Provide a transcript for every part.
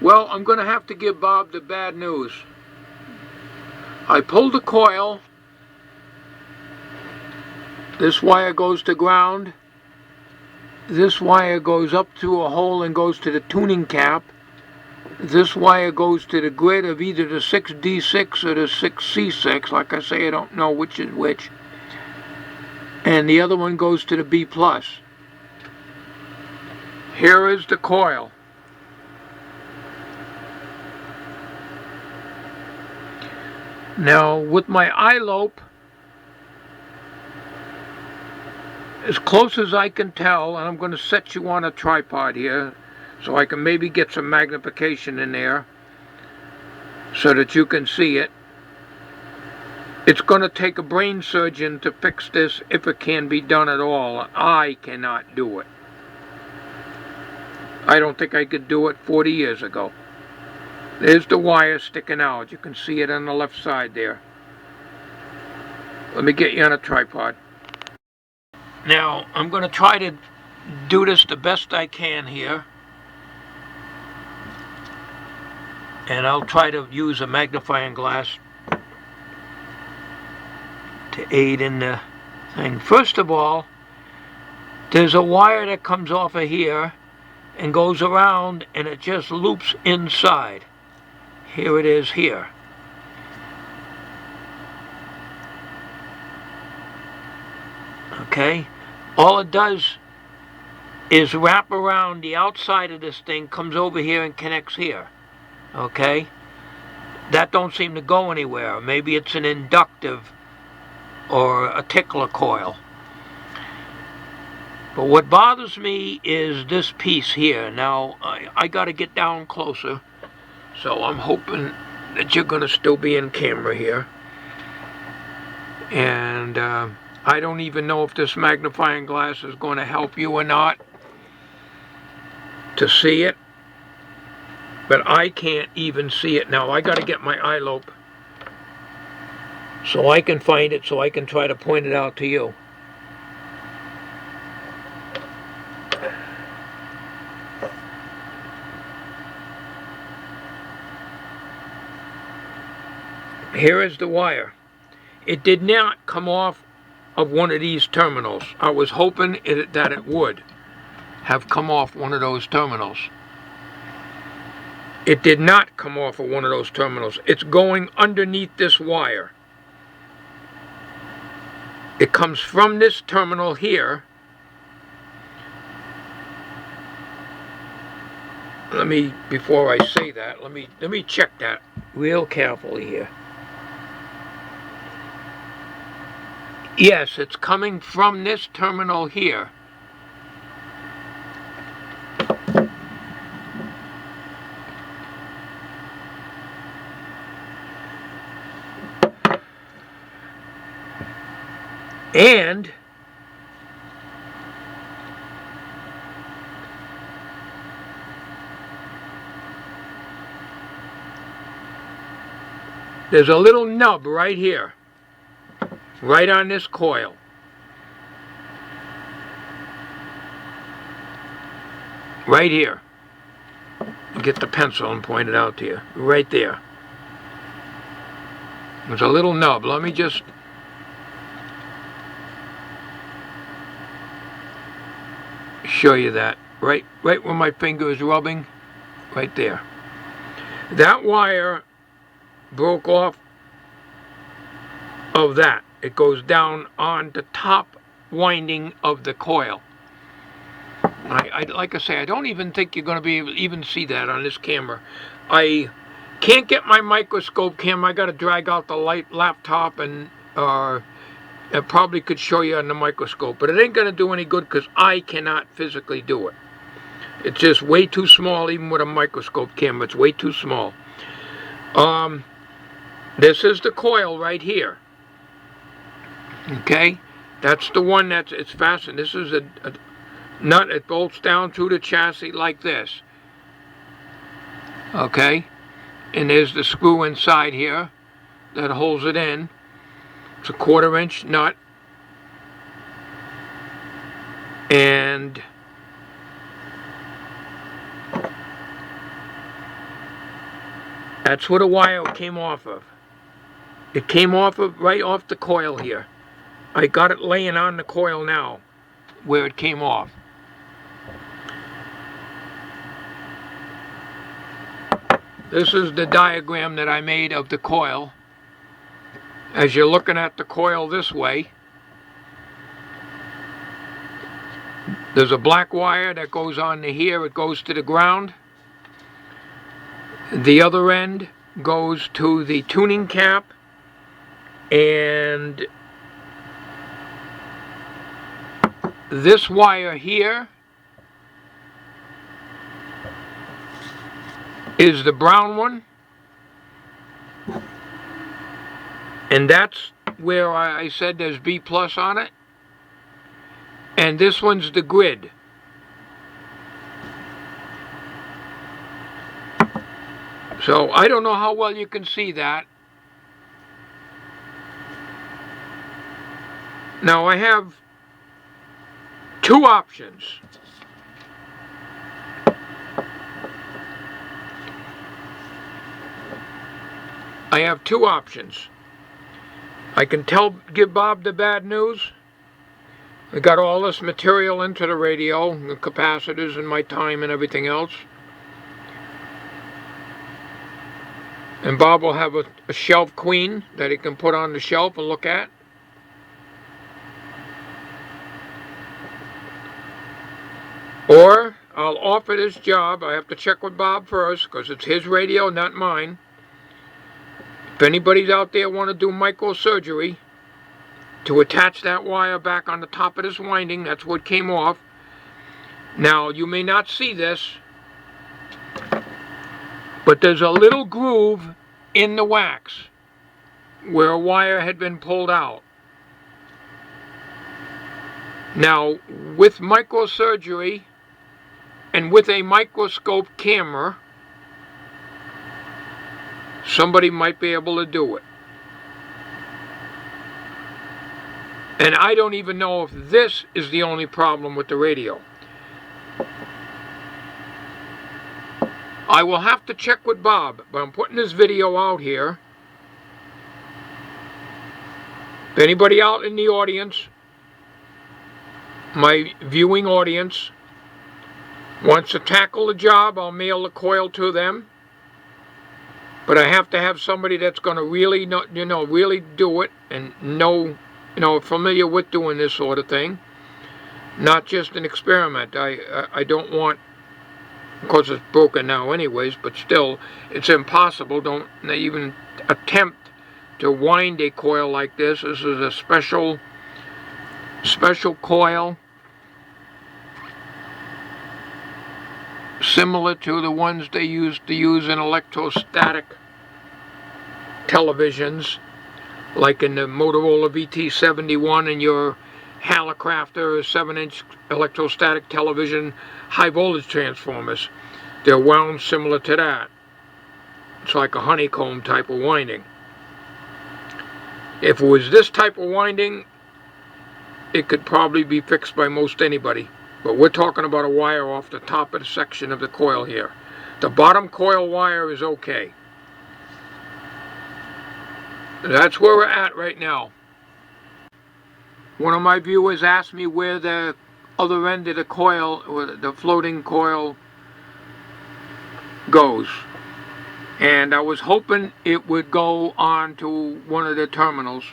Well, I'm going to have to give Bob the bad news. I pulled the coil. This wire goes to ground. This wire goes up through a hole and goes to the tuning cap. This wire goes to the grid of either the 6D6 or the 6C6. Like I say, I don't know which is which. And the other one goes to the B+. Here is the coil. Now, with my eyelope, as close as I can tell, and I'm going to set you on a tripod here so I can maybe get some magnification in there so that you can see it. It's going to take a brain surgeon to fix this if it can be done at all. I cannot do it. I don't think I could do it 40 years ago. There's the wire sticking out. You can see it on the left side there. Let me get you on a tripod. Now, I'm going to try to do this the best I can here. And I'll try to use a magnifying glass to aid in the thing. First of all, there's a wire that comes off of here and goes around, and it just loops inside. Here it is here. Okay, all it does is wrap around the outside of this thing, comes over here and connects here. Okay, that don't seem to go anywhere. Maybe it's an inductive or a tickler coil. But what bothers me is this piece here. Now, I got to get down closer, so I'm hoping that you're going to still be in camera here. And I don't even know if this magnifying glass is going to help you or not to see it. But I can't even see it now. I got to get my eyelope so I can find it, so I can try to point it out to you. Here is the wire. It did not come off of one of these terminals. I was hoping that it would have come off one of those terminals. It did not come off of one of those terminals. It's going underneath this wire. It comes from this terminal here. Before I say that, let me check that real carefully here. Yes, it's coming from this terminal here. And there's a little nub right here. Right on this coil. Right here. I'll get the pencil and point it out to you. Right there. There's a little nub. Let me just show you that. Right where my finger is rubbing. Right there. That wire broke off of that. It goes down on the top winding of the coil. Like I say, I don't even think you're going to be able to even see that on this camera. I can't get my microscope camera. I got to drag out the laptop and I probably could show you on the microscope, but it ain't going to do any good because I cannot physically do it. It's just way too small, even with a microscope camera. It's way too small. This is the coil right here. Okay, that's the one it's fastened. This is a nut. It bolts down through the chassis like this. Okay, and there's the screw inside here that holds it in. It's a 1/4-inch nut, and That's where the wire came off of. It came off of right off the coil here. I got it laying on the coil now where it came off. This is the diagram that I made of the coil. As you're looking at the coil this way, there's a black wire that goes on to here. It goes to the ground. The other end goes to the tuning cap, and this wire here is the brown one, and that's where I said there's B plus on it, and this one's the grid. So I don't know how well you can see that. Now I have two options. I have two options. I can give Bob the bad news. I got all this material into the radio, the capacitors and my time and everything else. And Bob will have a shelf queen that he can put on the shelf and look at. Or I'll offer this job. I have to check with Bob first because it's his radio, not mine. If anybody's out there want to do microsurgery to attach that wire back on the top of this winding, that's what came off. Now you may not see this, but there's a little groove in the wax where a wire had been pulled out. Now, with microsurgery and with a microscope camera, somebody might be able to do it. And I don't even know if this is the only problem with the radio. I will have to check with Bob, but I'm putting this video out here. If anybody out in the audience, my viewing audience, wants to tackle the job, I'll mail the coil to them. But I have to have somebody that's going to really know, really do it and know, familiar with doing this sort of thing. Not just an experiment. I don't want, of course it's broken now anyways, but still, it's impossible. Don't even attempt to wind a coil like this. This is a special coil, similar to the ones they used to use in electrostatic televisions, like in the Motorola VT71 and your Hallicrafter 7-inch electrostatic television high voltage transformers. They're wound similar to that. It's like a honeycomb type of winding. If it was this type of winding, it could probably be fixed by most anybody. But we're talking about a wire off the top of the section of the coil here. The bottom coil wire is okay. That's where we're at right now. One of my viewers asked me where the other end of the coil, or the floating coil, goes. And I was hoping it would go on to one of the terminals.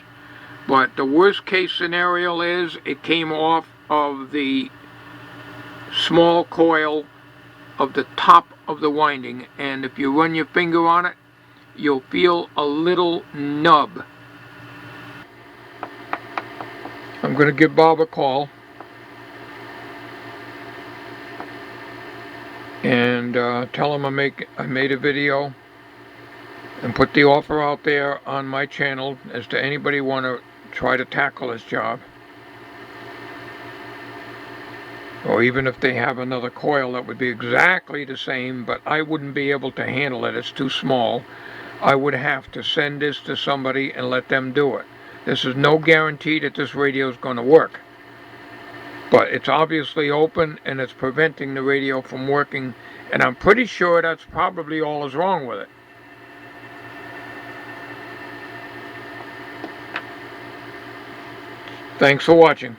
But the worst case scenario is it came off of the small coil of the top of the winding, and if you run your finger on it, you'll feel a little nub. I'm going to give Bob a call and tell him I made a video and put the offer out there on my channel as to anybody want to try to tackle this job. Or even if they have another coil that would be exactly the same, but I wouldn't be able to handle it, it's too small. I would have to send this to somebody and let them do it. This is no guarantee that this radio is going to work. But it's obviously open and it's preventing the radio from working, and I'm pretty sure that's probably all is wrong with it. Thanks for watching.